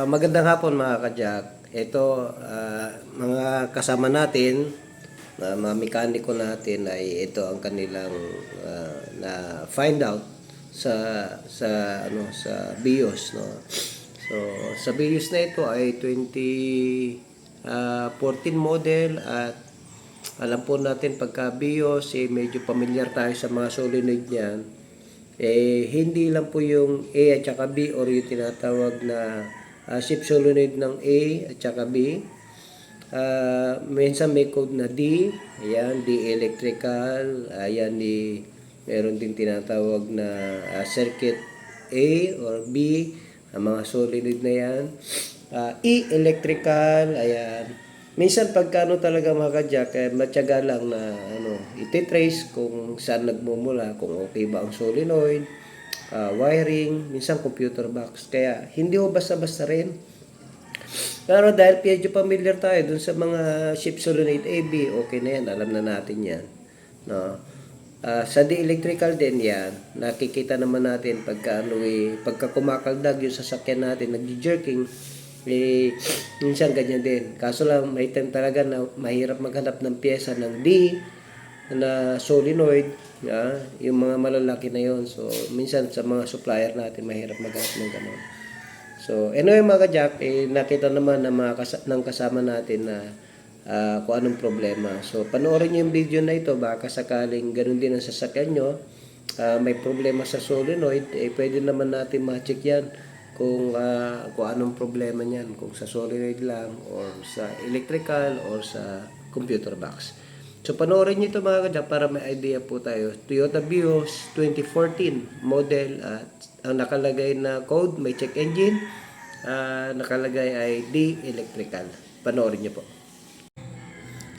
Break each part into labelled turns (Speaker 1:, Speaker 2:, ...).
Speaker 1: Magandang hapon mga kajak. Ito, mga kasama natin, mga mekaniko natin ay ito ang kanilang na find out sa BIOS, no. So sa BIOS na ito ay 2014 model at alam po natin pagka BIOS medyo familiar tayo sa mga solenoid niyan. Hindi lang po yung A at saka B or yung tinatawag na shift solenoid ng A at saka B. Minsan may code na D, ayan, D electrical, ayan, meron din tinatawag na circuit A or B, ang mga solenoid na yan. E electrical, ayan. Minsan pagkano talaga mga kadyak, matyaga lang na ititrace kung saan nagmumula, kung okay ba ang solenoid, wiring, minsan computer box. Kaya hindi ho basta-basta rin. Pero dahil medyo familiar tayo dun sa mga shift solenoid AB, okay na yan, alam na natin yan. No? Sa di-electrical din yan, nakikita naman natin pagka kumakaldag yung sasakyan natin, nag-jerking, minsan ganyan din. Kaso lang, may time talaga na mahirap maghanap ng pyesa ng D na solenoid, yung mga malalaki na yon. So, minsan sa mga supplier natin, mahirap maghanap ng gano'n. So, anyway mga kajak, nakita naman ng ng kasama natin na kung anong problema. So, panoorin nyo yung video na ito, baka sakaling ganun din ang sasakyan nyo, may problema sa solenoid, pwede naman natin ma-check yan kung anong problema niyan, kung sa solenoid lang or sa electrical or sa computer box. So panoorin niyo ito mga kadyak para may idea po tayo. Toyota BIOS 2014 model at ang nakalagay na code may check engine, nakalagay ay D electrical. Panoorin niyo po.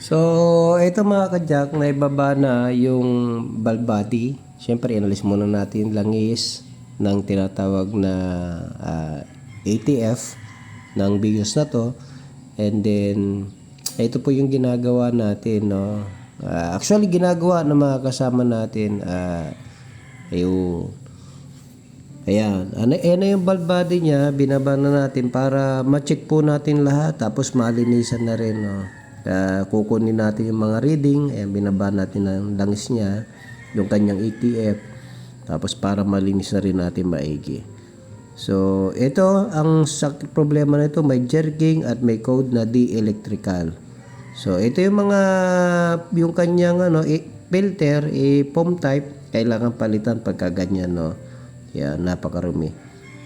Speaker 1: So ito mga kadyak, naibaba na yung valve body. Siyempre inalis muna natin langis ng tinatawag na ATF ng BIOS na to, and then ito po yung ginagawa natin, no. Actually ginagawa ng mga kasama natin, ayan, yung valve body niya, binaba na natin para ma-check po natin lahat, tapos malinisan na rin, no. Kukunin natin yung mga reading, ayan, binaba natin ng langis niya, yung kanyang ATF, tapos para malinis na rin natin maigi. So, ito, ang problema na ito, may jerking at may code na D electrical. So, ito yung yung kanyang filter, foam type, kailangan palitan pagka ganyan, no. Yan, napakarumi.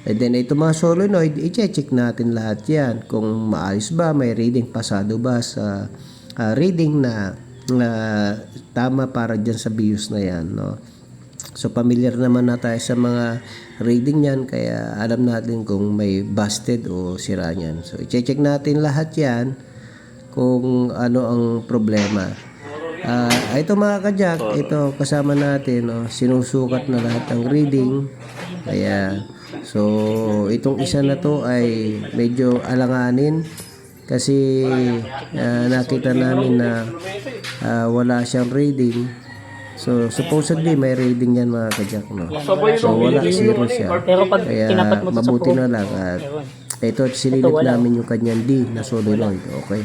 Speaker 1: And then, ito mga solenoid, i-check natin lahat yan. Kung maayos ba, may reading, pasado ba sa reading na tama para dyan sa BIOS na yan, no. So, familiar naman na tayo sa mga reading niyan, kaya alam natin kung may busted o sira niyan. So, i-check natin lahat yan kung ano ang problema. Ito mga kadyak, ito kasama natin, sinusukat na lahat ng reading. Kaya, so, itong isa na to ay medyo alanganin kasi nakita namin na wala siyang reading. So, supposedly, may reading yan mga kajak, no? So, wala, zero siya. Kaya, mabuti na lang. At ito, sinilip namin yung kanyang D na solenoid. Okay.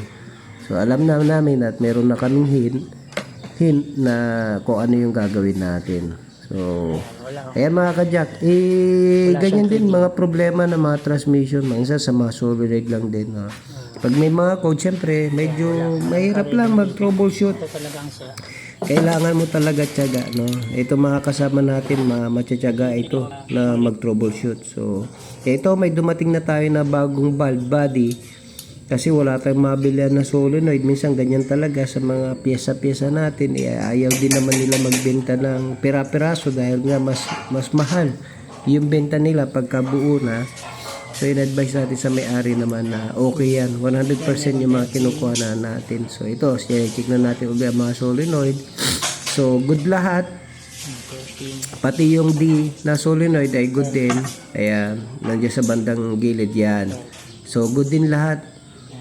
Speaker 1: So, alam na namin at meron na kaming hint na kung ano yung gagawin natin. So, ayan mga kajak. Ganyan din mga problema ng mga transmission. Minsan sa mga solenoid lang din, no? Pag may mga code, syempre, medyo mahirap lang mag-troubleshoot. Kailangan mo talaga tiyaga, no? Ito mga kasama natin, matyaga ito na mag-troubleshoot. So, ito may dumating na tayo na bagong valve body kasi wala tayong mabilihan na solenoid. Minsan ganyan talaga sa mga pyesa-pyesa natin. Ayaw din naman nila magbenta ng pira-piraso dahil nga mas mahal yung benta nila pagka buo na. So, in-advise natin sa may-ari naman na okay yan. 100% yung mga kinukuha na natin. So, ito, check na natin ulit ang mga solenoid. So, good lahat. Pati yung D na solenoid ay good din. Ayan, nandiyan sa bandang gilid yan. So, good din lahat.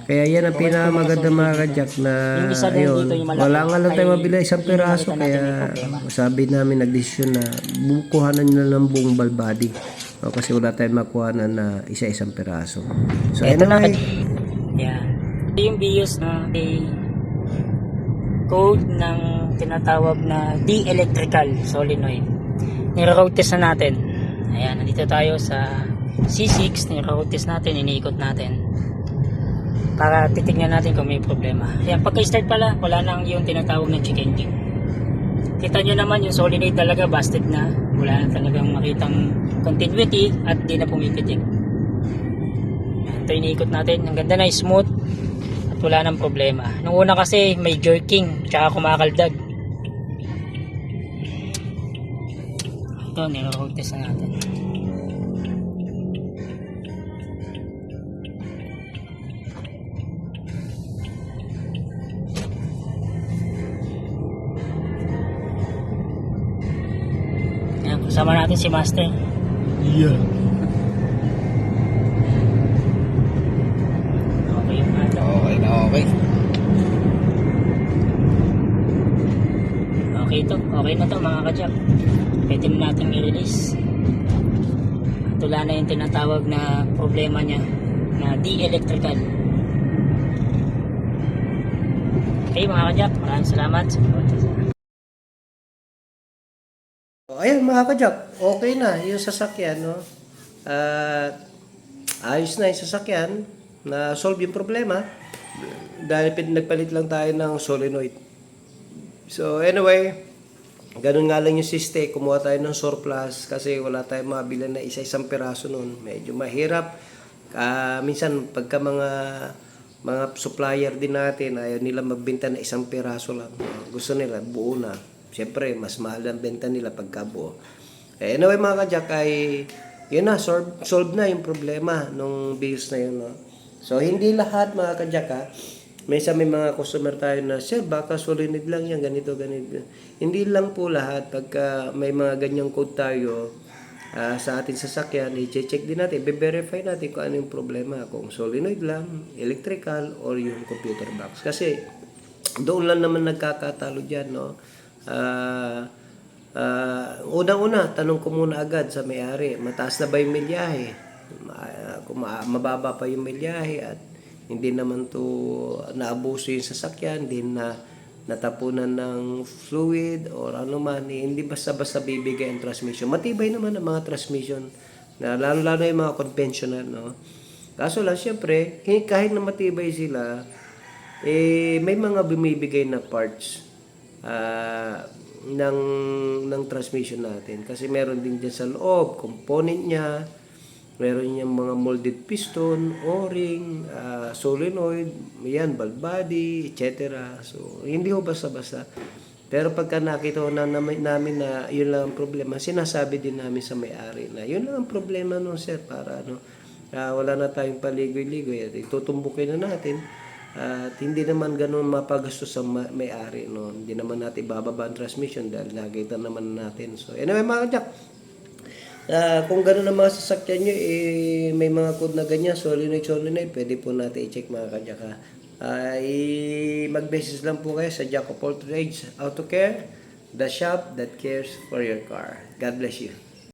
Speaker 1: Kaya yan ang pinakamaganda mga kadyak na ayun, wala nga lang tayo mabila isang piraso. Kaya sabi namin nagdesisyon na kuhanan nyo na ng buong valve body. O, kasi wala tayong makuha na isa-isang piraso. So
Speaker 2: Ito na.
Speaker 1: anyway,
Speaker 2: Yan. Ito yung BIOS na may code ng tinatawag na D-electrical solenoid. Niro-road test na natin. Ayan, nandito tayo sa C6. Niro-road test natin, iniikot natin. Para titignan natin kung may problema. Ayan, pagka-start pala, wala nang yung tinatawag na check engine. Kita nyo naman yung solenoid talaga busted na. Wala na talagang makitang continuity at di na pumipitik. Ito iniikot natin. Ang ganda na, smooth at wala nang problema. Nung una kasi may jerking tsaka kumakaldag. Ito, niro-road test na natin. Ayan, kasama natin si Master.
Speaker 1: yeah.
Speaker 2: Okay yung ano.
Speaker 1: Okay na okay.
Speaker 2: Okay to. Okay na to mga kajak. Pwede na natin i-release. At wala na yung tinatawag na problema niya na D-electrical. Okay mga kajak. Maraming salamat.
Speaker 1: O, ayan mga kajak, okay na yung sasakyan, no? At ayos na yung sasakyan, na solve yung problema dahil nagpalit lang tayo ng solenoid. So anyway, ganun nga lang yung siste, kumuha tayo ng surplus kasi wala tayong mabilan na isa-isang piraso nun. Medyo mahirap. Minsan pagka mga supplier din natin, ayaw nila magbenta na isang piraso lang. Gusto nila buo na. Siyempre, mas mahal ang benta nila pagka buo. Anyway mga kajak, ay yun na, solve na yung problema nung bills na yun. No? So hindi lahat mga kajak ha. May mga customer tayo na, sir, baka solenoid lang yan, ganito, ganito. Hindi lang po lahat. Pagka may mga ganyang code tayo sa ating sasakyan, i-check din natin, i-verify natin kung ano yung problema. Kung solenoid lang, electrical, or yung computer box. Kasi doon lang naman nagkakatalo dyan, no? Unang-una, tanong ko muna agad sa may-ari, mataas na ba yung milyahe? Kung mababa pa yung milyahe at hindi naman to naabuso yung sasakyan, hindi na natapunan ng fluid or ano man, hindi basta-basta bibigay ang transmission. Matibay naman ang mga transmission, na lalo-lalo yung mga conventional, no? Kaso lang, syempre, kahit na matibay sila, may mga bumibigay na parts ng transmission natin. Kasi meron din dyan sa loob, component niya, meron niyang mga molded piston, o-ring, solenoid, yan, valve body, etc. So, hindi ho basta-basta. Pero pagka nakita ko na namin na yun lang ang problema, sinasabi din namin sa may-ari na yun lang ang problema nun, sir, para wala na tayong paligoy-ligoy at itutumbukin na natin. At hindi naman ganun mapagastos sa may-ari, no? Hindi naman natin bababa ang transmission dahil nakita naman natin. So, anyway mga kajak, kung gano'n ang mga sasakyan nyo, may mga code na ganyan, solenoid, pwede po natin i-check mga kajak ha. Mag-message lang po kayo sa Jack of all trades Auto Care, the shop that cares for your car. God bless you.